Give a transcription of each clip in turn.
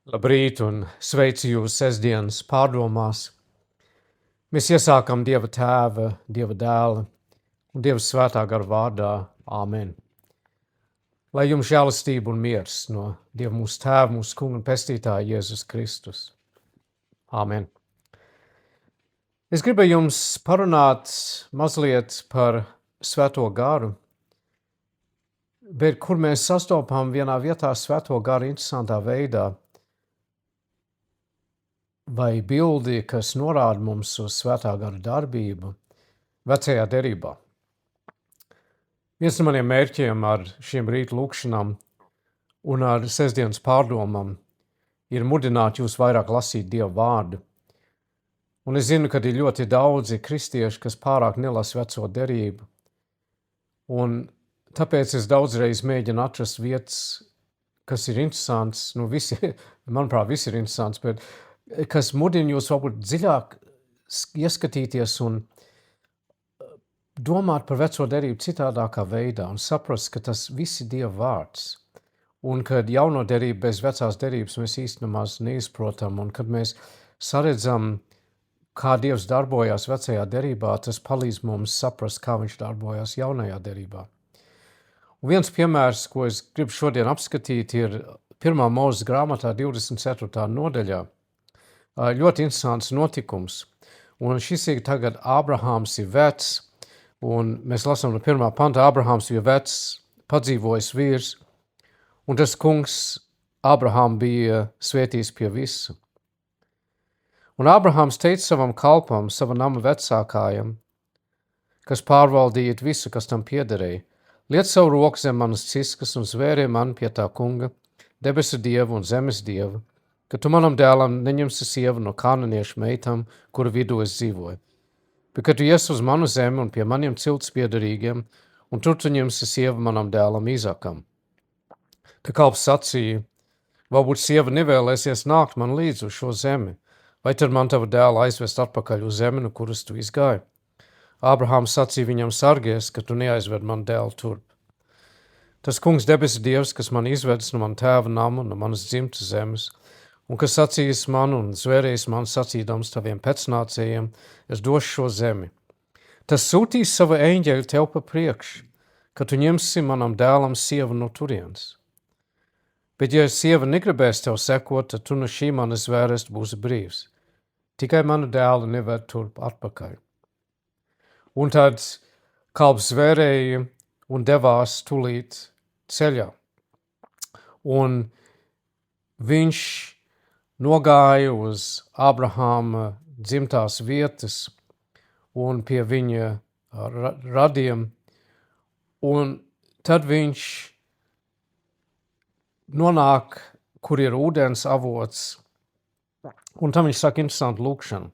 Labrīt un sveicu jūs sestdienas pārdomās. Mēs iesākam Dieva Tēva, Dieva Dēla un Dieva Svētā gara vārdā. Āmen. Lai jums žēlastība un miers no Dieva mūsu Tēva, mūsu Kunga un Pestītāja Jēzus Kristus. Āmen. Es gribēju jums parunāt mazliet par Svēto garu, bet kur mēs sastopam vienā vietā Svēto garu interesantā veidā, vai bildi, kas norāda mums uz Svētā gara darbību vecajā derībā. Viens no maniem mērķiem ar šiem rīta lūkšanām un ar sestdienas pārdomām ir mudināt jūs vairāk lasīt Dieva vārdu. Un es zinu, ka ir ļoti daudzi kristieši, kas pārāk nelasa veco derību. Un tāpēc es daudzreiz mēģinu atrast vietas, kas ir interesants. Manuprāt, visi ir interesants, bet kas mudina jūs varbūt dziļāk ieskatīties un domāt par veco derību citādākā veidā un saprast, ka tas viss ir Dieva vārds. Un kad jauno derību bez vecās derības mēs īstenībā neizprotam, un kad mēs saredzam, kā Dievs darbojās vecajā derībā, tas palīdz mums saprast, kā viņš darbojās jaunajā derībā. Un viens piemērs, ko es gribu šodien apskatīt, ir 1. Mūzes grāmatā 24. nodaļā. Ļoti interesants notikums. Un šis ir tagad Ābrahāms ir vecs, un mēs lasām no 1. panta, Ābrahāms ir vecs, padzīvojis vīrs, un tas kungs Ābrahām bija svētīts pie visu. Un Ābrahāms teica savam kalpam, sava nama vecākajam, kas pārvaldīja visu, kas tam piederēja, liec savu roku zem manas ciskas un zvērē man pie tā kunga, debesu dieva un zemes dieva, ka tu manam dēlam neņemsi sievu no kānaniešu meitām, kuru vidū es dzīvoju. Bet kad tu iesi uz manu zemi un pie maniem cilts piederīgiem, un tur tu ņemsi sievu manam dēlam Īzakam. Ka kalps sacīja, varbūt sieva nevēlēsies nākt man līdz uz šo zemi, vai tad man tavu dēlu aizvest atpakaļ uz zemi, no kuras tu izgāji? Ābrahāms sacīja viņam sargies, ka tu neaizved man dēlu turp. Tas kungs debesu dievs, kas man izvedis no man tēva nama, no manas dzimtas zemes, un kas sacījis man un zvērējis man sacīdams taviem pēcnācējiem, es došu šo zemi. Tas sūtīs savu eņģeļu tev pa priekš, ka tu ņemsi manam dēlam sievu no turienes. Bet ja sieva negribēs tev sekot, tad tu no šī manas zvērest būsi brīvs. Tikai manu dēlu neved turp atpakaļ. Un tad kalps zvērēja un devās tūlīt ceļā. Un viņš nogāja uz Ābrahāma dzimtās vietas un pie viņa radiem, un tad viņš nonāk, kur ir ūdens avots, un tam viņš saka interesantu lūkšanu.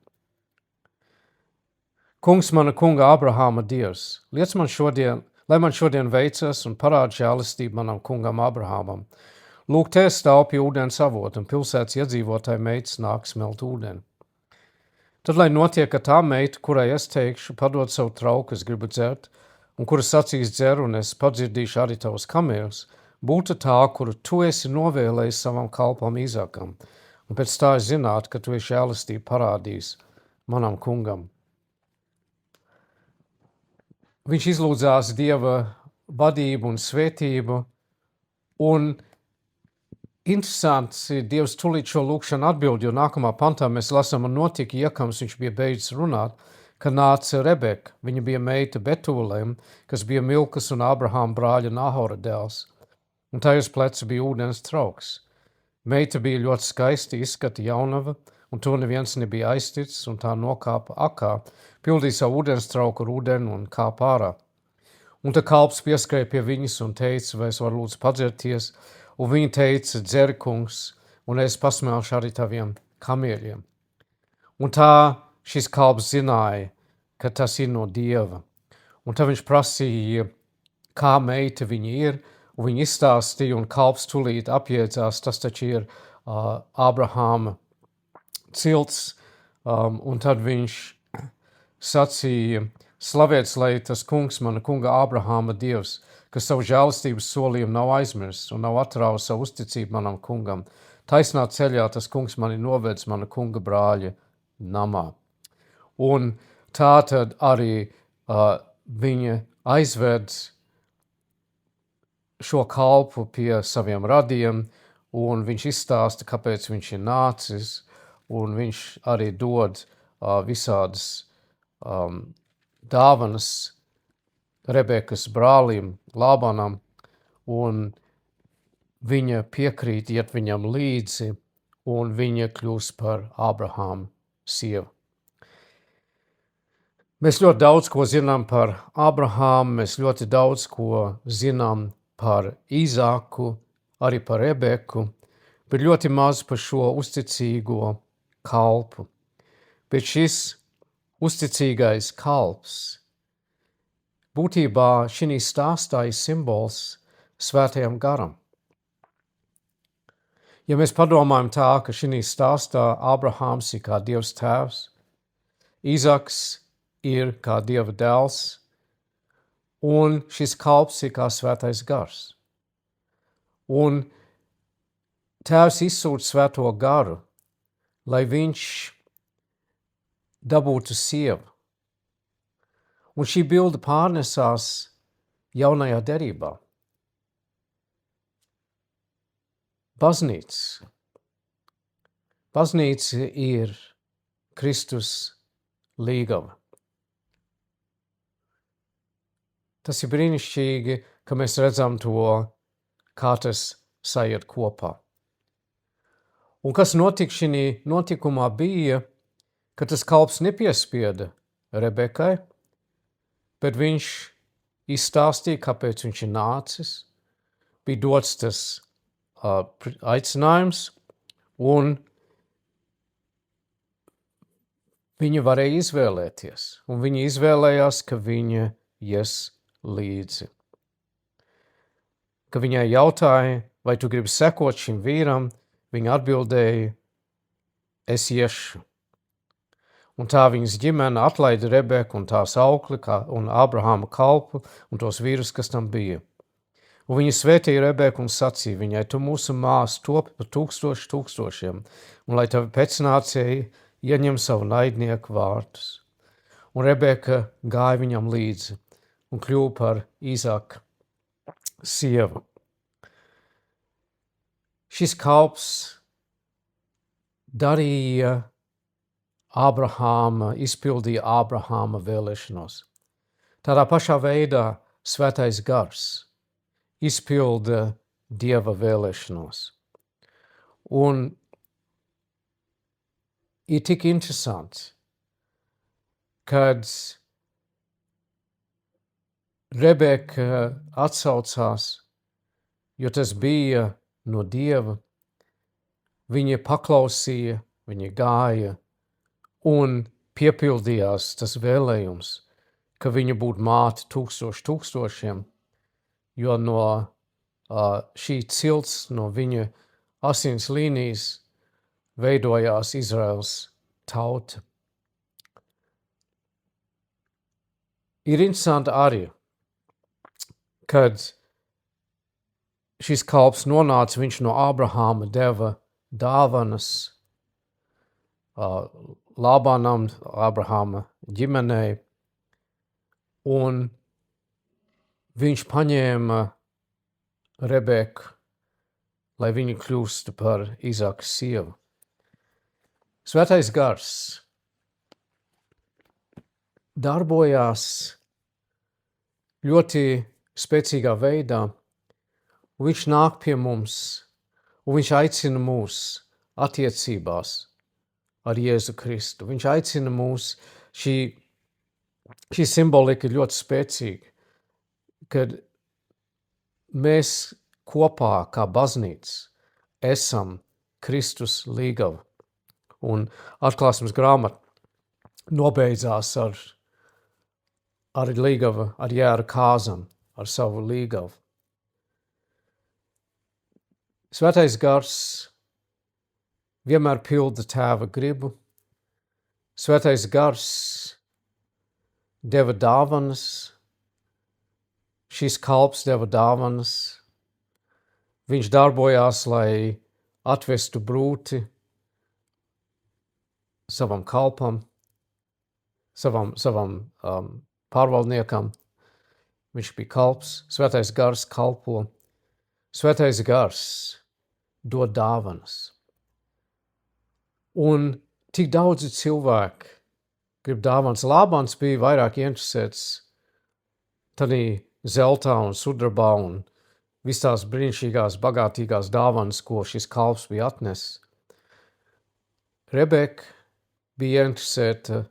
Kungs mana kunga Ābrahāma dievs, lai man šodien veicas un parāda žēlastību manam kungam Ābrahāmam. Lūk, te stāv pie ūdens avota, un pilsētas iedzīvotāji meitas nāk smelt ūdeni. Tad, lai notiek, ka tā meita, kurai es teikšu, padod savu trauku, es gribu dzert, un kura sacīs dzer, un es padzirdīšu arī tavus kamēļus, būtu tā, kuru tu esi novēlējis savam kalpam Īzakam, un pēc tā es zinātu, ka tu esi žēlastību parādījis manam kungam. Viņš izlūdzās Dieva vadību un svētību, un interesanti, Dievs tūlīt šo lūkšanu atbild, jo nākamā pantā mēs lasām, un notika iekams, viņš bija beidzis runāt, kad nāca Rebeka, viņa bija meita Betūlēm, kas bija Milkas un Ābrahāma brāļa Nahora dēls, un tajos pleca bija ūdens trauks. Meita bija ļoti skaisti izskata jaunava, un to neviens nebija aizticis, un tā nokāpa akā, pildīja savu ūdens trauku ar ūdeni un kāpa ārā. Un tā kalps pieskrēja pie viņas un teica, vai es varu lūdzu padzerties, un viņa teica, dzer, kungs, un es pasmēlšu arī taviem kamieļiem. Un tā šis kalps zināja, ka tas ir no Dieva. Un tad viņš prasīja, kā meita viņa ir, un viņa izstāstīja, un kalps tūlīt apjēdzās, tas taču ir Ābrahāma cilts, un tad viņš sacīja, slavēts, lai tas kungs, mana kunga Ābrahāma dievs, kas savu žēlastības solījumu nav aizmirsis un nav atrāvis savu uzticību manam kungam. Taisnā ceļā tas kungs mani novedz mana kunga brāļa namā. Un tā tad arī viņa aizved šo kalpu pie saviem radiem, un viņš izstāsta, kāpēc viņš ir nācis, un viņš arī dod visādas dāvanas Rebekas brālim Lābanam, un viņa piekrīt iet viņam līdzi, un viņa kļūst par Ābrahāma sievu. Mēs ļoti daudz ko zinām par Ābrahāmu, mēs ļoti daudz ko zinām par Īzāku, arī par Rebeku, bet ļoti maz par šo uzticīgo kalpu. Bet šis uzticīgais kalps būtībā šī stāstā ir simbols svētajam garam. Ja mēs padomājam tā, ka šī stāstā Ābrahāms ir kā Dievs tēvs, Īzaks ir kā Dieva dēls, un šis kalps ir kā svētais gars. Un tēvs izsūta svēto garu, lai viņš dabūtu sievu. Un šī bilde pārnesās jaunajā derībā. Baznīca. Baznīca ir Kristus līgava. Tas ir brīnišķīgi, ka mēs redzam to, kā tas sajiet kopā. Un kas notika šī notikumā bija, ka tas kalps nepiespieda Rebekai, bet viņš izstāstīja, kāpēc viņš ir nācis, bija dots tas aicinājums, un viņa varēja izvēlēties, un viņa izvēlējās, ka viņa ies līdzi. Ka viņai jautāja, vai tu gribi sekot šim vīram, viņa atbildēja, es iešu. Un tā viņas ģimene atlaida Rebeku un tās aukli un Ābrahāma kalpu un tos vīrus, kas tam bija. Un viņa svētīja Rebeku un sacīja viņai, tu mūsu māsu topi par tūkstošiem, un lai tavi pēcnācēji ieņem savu naidnieku vārtus. Un Rebeka gāja viņam līdzi un kļuva par Īzaka sievu. Šis kalps izpildīja Ābrahāma vēlēšanos. Tādā pašā veidā svētais gars izpilda Dieva vēlēšanos. Un ir tik interesanti, kad Rebeka atsaucās, jo tas bija no Dieva, viņa paklausīja, viņa gāja un piepildījās tas vēlējums, ka viņa būtu māte tūkstošiem, jo no šī cilts, no viņa asins līnijas veidojās Izraels tauta. Ir interesanti arī, kad šis kalps nonāca, viņš no Ābrahāma deva dāvanas Lābanam, Ābrahāma ģimenei, un viņš paņēma Rebeku, lai viņa kļūstu par Īzaka sievu. Svētais gars darbojās ļoti spēcīgā veidā, un viņš nāk pie mums, un viņš aicina mūs attiecībās ar Jēzu Kristu. Viņš aicina mūs, šī simbolika ir ļoti spēcīga, kad mēs kopā kā baznīca esam Kristus līgava. Un atklāsmes grāmata nobeidzās ar līgavu, ar Jēra kāzam, ar savu līgavu. Svētais gars vienmēr pilda tēva gribu. Svētais gars deva dāvanas. šis kalps deva dāvanas, viņš darbojās, lai atvestu brūti savam kalpam, savam pārvaldniekam. Viņš bija kalps, svētais gars kalpo, svētais gars dod dāvanas. Un tik daudzi cilvēki grib dāvanas. Lābans bija vairāk interesēts tādī zeltā un sudrabā un vis tās brīnišķīgās, bagātīgās dāvanas, ko šis kalps bija atnesis. Rebeka bija interesēta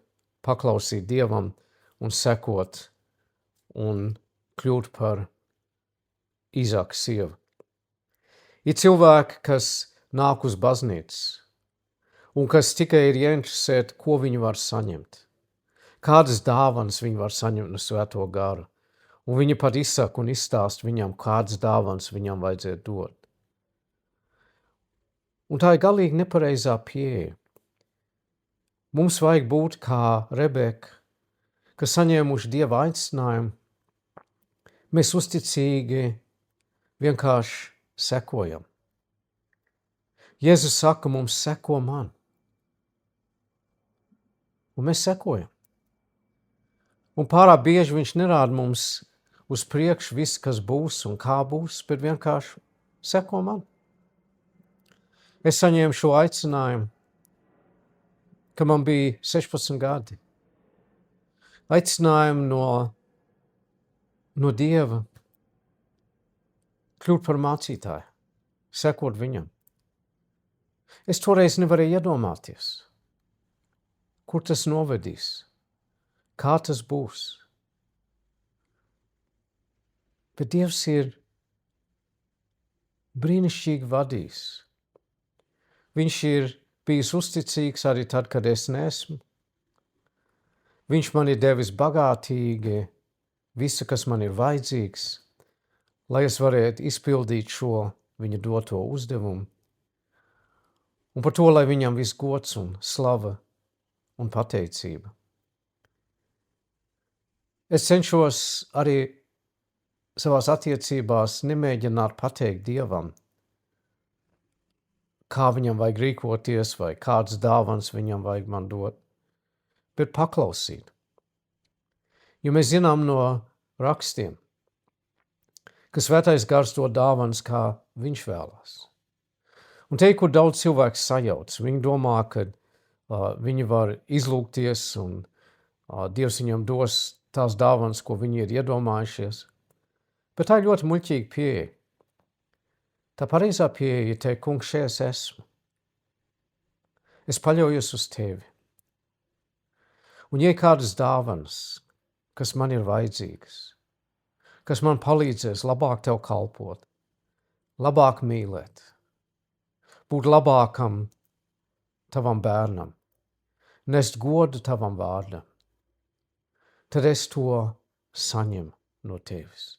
paklausīt Dievam un sekot un kļūt par Īzaka sievu. Ir cilvēki, kas nāk uz baznīcu un kas tikai ir ieinteresēti, ko viņi var saņemt. Kādas dāvanas viņi var saņemt no Svēto garu. Un viņi pat izsaka un izstāst viņam, kādas dāvanas viņam vajadzētu dot. Un tā ir galīgi nepareizā pieeja. Mums vajag būt kā Rebeka, kas saņēmuši Dieva aicinājumu. Mēs uzticīgi vienkārši sekojam. Jēzus saka mums, seko man. Un mēs sekojam. Un pārāk bieži viņš nerāda mums uz priekšu viss, kas būs un kā būs, bet vienkārši seko man. Es saņēmu šo aicinājumu, kad man bija 16 gadi. Aicinājumu no Dieva kļūt par mācītāju, sekot viņam. Es toreiz nevarēju iedomāties, kur tas novedīs, kā tas būs. Bet Dievs ir brīnišķīgi vadījis. Viņš ir bijis uzticīgs arī tad, kad es neesmu. Viņš man ir devis bagātīgi visu, kas man ir vajadzīgs, lai es varētu izpildīt šo viņa doto uzdevumu. Un par to, lai viņam viss gods un slava un pateicība. Es cenšos arī savās attiecībās nemēģināt pateikt Dievam, kā viņam vajag rīkoties vai kādas dāvanas viņam vajag man dot, bet paklausīt. Jo mēs zinām no rakstiem, ka Svētais gars dod dāvanas, kā viņš vēlās. Un te, kur daudz cilvēku sajauc, viņi domā, ka viņi var izlūgties un Dievs viņam dos tās dāvanas, ko viņi ir iedomājušies. Bet tā ir ļoti muļķīga pieeja. Tā pareizā pieeja ir teikt, kungs, šeit es esmu. Es paļaujos uz tevi. Un ja kādas dāvanas, kas man ir vajadzīgas, kas man palīdzēs labāk tev kalpot, labāk mīlēt, būt labākam tavam bērnam, nest godu tavam vārdam, tad es to saņemu no tevis.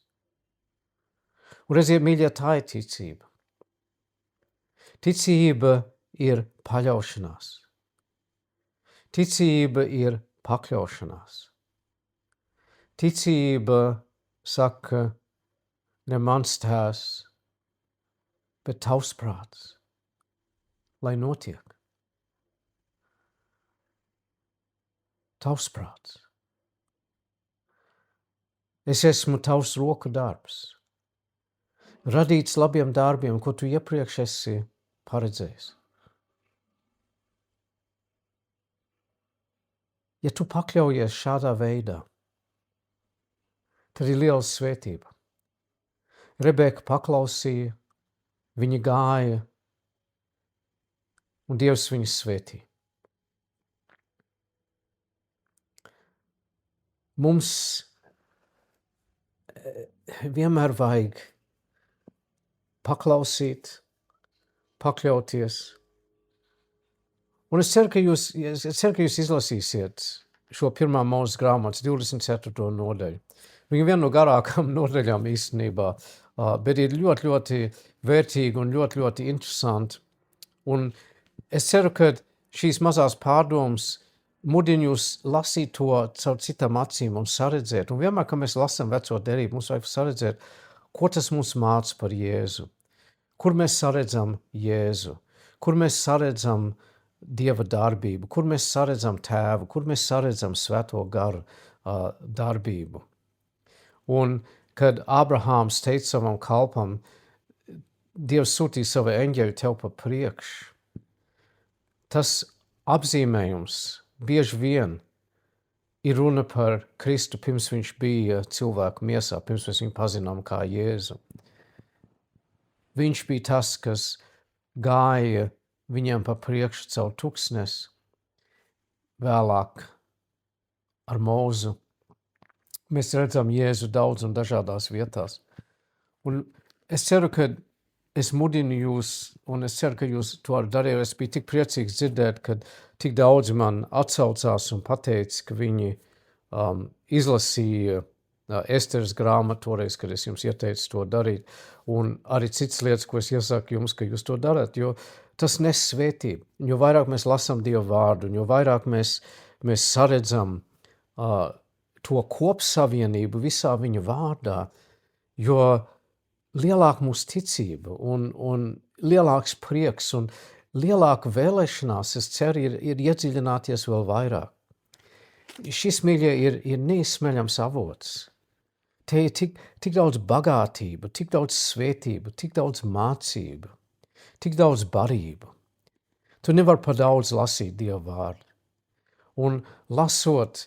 Un redziet, mīļie, tā ir ticība. Ticība ir paļaušanās. Ticība ir pakļaušanās. Ticība saka, ne mans tēvs, bet tavs prāts, lai notiek. Tavs prāts. Es esmu tavs roku darbs, radīts labiem darbiem, ko tu iepriekš esi paredzējis. Ja tu pakļaujies šādā veidā, tad ir liela svētība. Rebeka paklausīja, viņa gāja, un Dievs viņu svētīja. Mums vienmēr vajag paklausīt, pakļauties. Un es ceru, ka jūs izlasīsiet šo 1. Mūzes grāmatas 24. nodaļu. Viņa viena no garākām nodaļām īstenībā, bet ir ļoti, ļoti vērtīga un ļoti, ļoti interesanti. Un es ceru, ka šīs mazās pārdomas mudinu jūs lasīt to caur citām acīm un saredzēt. Un vienmēr, kad mēs lasām veco derību, mums vajag saredzēt, ko tas mums māca par Jēzu. Kur mēs saredzam Jēzu? Kur mēs saredzam Dieva darbību? Kur mēs saredzam Tēvu? Kur mēs saredzam Svēto garu darbību? Un kad Abrahāms teica savam kalpam, Dievs sūtīja savu eņģeļu tev pa priekš, tas apzīmējums bieži vien ir runa par Kristu, pirms viņš bija cilvēku miesā, pirms mēs viņu pazinām kā Jēzu. Viņš bija tas, kas gāja viņiem pa priekšu caur tuksnesi, vēlāk ar Mūzu. Mēs redzam Jēzu daudz un dažādās vietās. Un es ceru, ka es mudinu jūs, un es ceru, ka jūs to darījāt. Es biju tik priecīgs dzirdēt, ka tik daudzi man atsaucās un pateica, ka viņi izlasīja Esteras grāmatu toreiz, kad es jums ieteicu to darīt, un arī citas lietas, ko es iesaku jums, ka jūs to darat, jo tas nes svētību. Jo vairāk mēs lasām Dieva vārdu, jo vairāk mēs saredzam to kopsavienību visā viņa vārdā, jo lielāka mūsu ticība un lielāks prieks un lielāka vēlēšanās, es ceru, ir iedziļināties vēl vairāk. Šis, mīļie, ir neizsmeļams avots. Te ir tik daudz bagātību, tik daudz svētību, tik daudz mācību, tik daudz barību. Tu nevari par daudz lasīt Dieva vārdu. Un lasot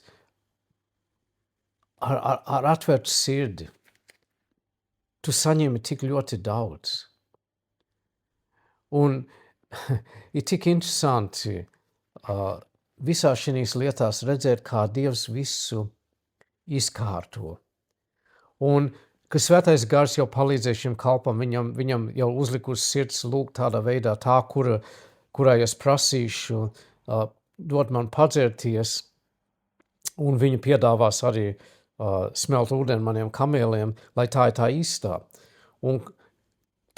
ar atvērtu sirdi, tu saņemi tik ļoti daudz. Un ir tik interesanti visā šīs lietās redzēt, kā Dievs visu izkārto. Un ka Svētais Gars jau palīdzēja šim kalpam, viņam jau uzlikus sirds lūgt tādā veidā, kurai es prasīšu dot man padzerties, un viņa piedāvās arī smelt ūdeni maniem kamēliem, lai tā ir tā īstā. Un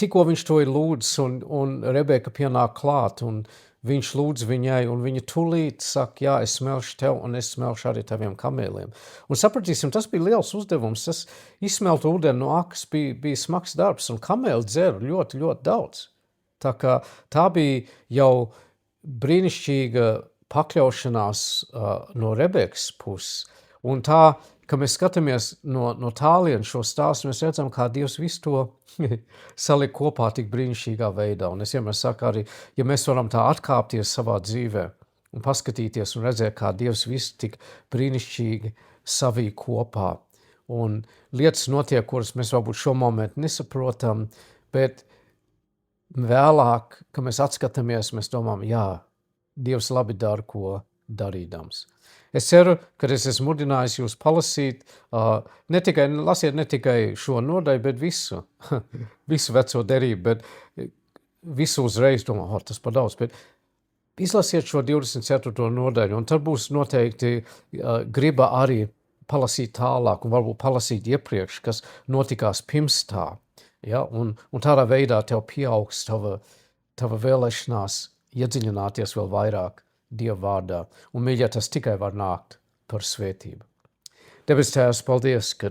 tikko viņš to ir lūdzis, un Rebeka pienāk klāt, un viņš lūdz viņai, un viņa tūlīt saka, jā, es smelšu tev, un es smelšu arī taviem kamēliem. Un sapratīsim, tas bija liels uzdevums. Tas izsmelt ūdeni no akas bija smags darbs, un kamēli dzer ļoti, ļoti daudz. Tā kā tā bija jau brīnišķīga pakļaušanās no Rebekas puses. Un tā, ka mēs skatāmies no tālien šo stāstu, mēs redzam, kā Dievs visu to saliek kopā tik brīnišķīgā veidā. Un es vienmēr saku arī, ja mēs varam tā atkāpties savā dzīvē un paskatīties un redzēt, kā Dievs visu tik brīnišķīgi savīja kopā. Un lietas notiek, kuras mēs varbūt šo momentu nesaprotam, bet vēlāk, kad mēs atskatāmies, mēs domājam, jā, Dievs labi dara, ko darīdams. Es ceru, ka es esmu mudinājis jūs palasīt, lasiet ne tikai šo nodaļu, bet visu veco derību, bet visu uzreiz domā, tas par daudz, bet izlasiet šo 24. nodaļu, un tad būs noteikti griba arī palasīt tālāk, un varbūt palasīt iepriekš, kas notikās pirms tā, ja? Un tādā veidā tev pieaugs tava vēlēšanās iedziļināties vēl vairāk Dieva vārdā, un mīļā, tas tikai var nākt par svētību. Debes Tēvs, paldies, ka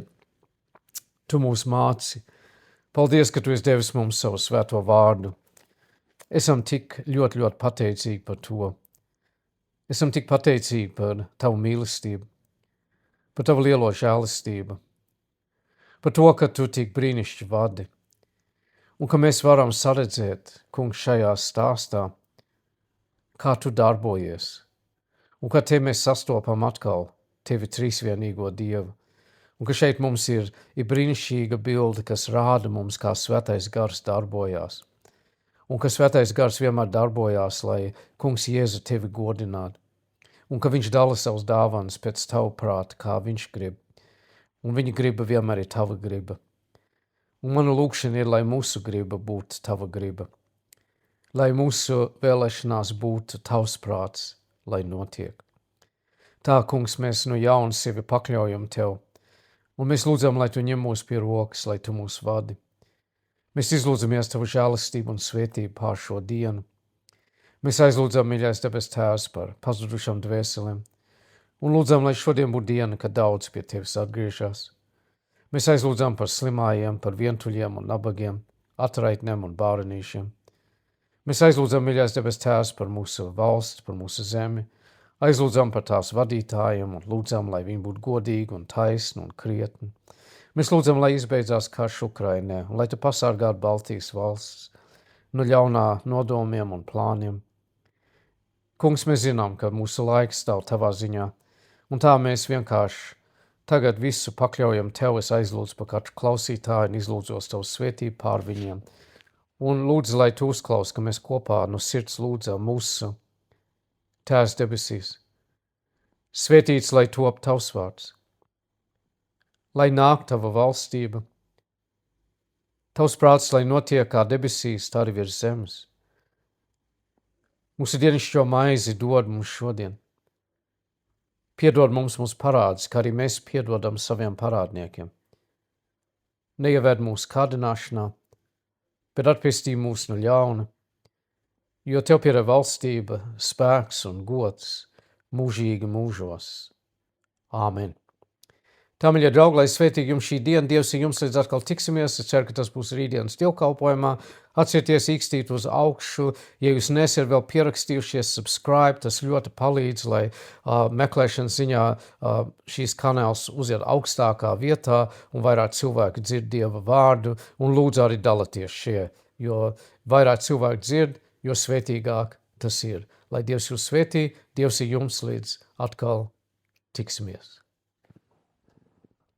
tu mūs māci. Paldies, ka tu esi devis mums savu svēto vārdu. Esam tik ļoti, ļoti pateicīgi par to. Esam tik pateicīgi par tavu mīlestību, par tavu lielo žēlistību, par to, ka tu tik brīnišķīgi vadi, un ka mēs varam saredzēt, kungs, šajā stāstā, kā tu darbojies, un ka te mēs sastopam atkal tevi trīsvienīgo Dievu, un ka šeit mums ir brīnišķīga bilde, kas rāda mums, kā Svētais Gars darbojās, un ka Svētais Gars vienmēr darbojās, lai kungs Jēzu tevi godinātu, un ka viņš dala savus dāvanas pēc tavu prāta, kā viņš grib, un viņa griba vienmēr ir tava griba. Un mana lūkšana ir, lai mūsu griba būtu tava griba, lai mūsu vēlēšanās būtu tavs prāts, lai notiek. Tā, kungs, mēs no jauna sevi pakļaujam tev, un mēs lūdzam, lai tu ņem mūs pie rokas, lai tu mūs vadi. Mēs izlūdzamies tavu žēlistību un svētību pār šo dienu. Mēs aizlūdzam, mīļais debes Tēvs, par pazudušām dvēselēm, Un lūdzam, lai šodien būtu diena, kad daudz pie tevis atgriežas. Mēs aizlūdzam par slimājiem, par vientuļiem un nabagiem, atraitnēm un bārenīšiem. Mēs aizlūdzam, mīļais debes Tēvs, par mūsu valsts, par mūsu zemi. Aizlūdzam par tās vadītājiem un lūdzam, lai viņi būtu godīgi un taisni un krietni. Mēs lūdzam, lai izbeidzās karš Ukrainē un lai tu pasargātu Baltijas valsts no ļaunā nodomiem un plāniem. Kungs, mēs zinām, ka mūsu laiks stāv tavā ziņā, un tā mēs vienkārši tagad visu pakļaujam tev. Es aizlūdzu par katru klausītāju un izlūdzos tavu svētību pār viņiem. Un lūdzu, lai tu uzklaus, ka mēs kopā no sirds lūdzam mūsu Tēvs debesīs. Svētīts, lai top tavs vārds, lai nāk tava valstība, tavs prāts, lai notiek kā debesīs, tā arī virs zemes. Mūsu dienascho maizi dod mums šodien. Piedod mums mūsu parādus, kā arī mēs piedodam saviem parādniekiem. Neieved mūsu kārdināšanā, bet atpestī mūs no ļauna, jo tev pieder valstība, spēks un gods mūžīgi mūžos. Āmen. Tā, mīļie draugi, lai svētīgi jums šī diena, Dievs ir jums līdz atkal tiksimies. Es ceru, ka tas būs rītdienas dievkalpojumā. Atcerieties īkstīt uz augšu. Ja jūs nesiet vēl pierakstījušies, subscribe, tas ļoti palīdz, lai meklēšanas ziņā šīs kanāls uziet augstākā vietā un vairāk cilvēku dzird Dieva vārdu, un lūdzu arī dalieties šie, jo vairāk cilvēku dzird, jo svētīgāk tas ir. Lai Dievs jūs svētī, Dievs ir jums līdz atkal tiksimies.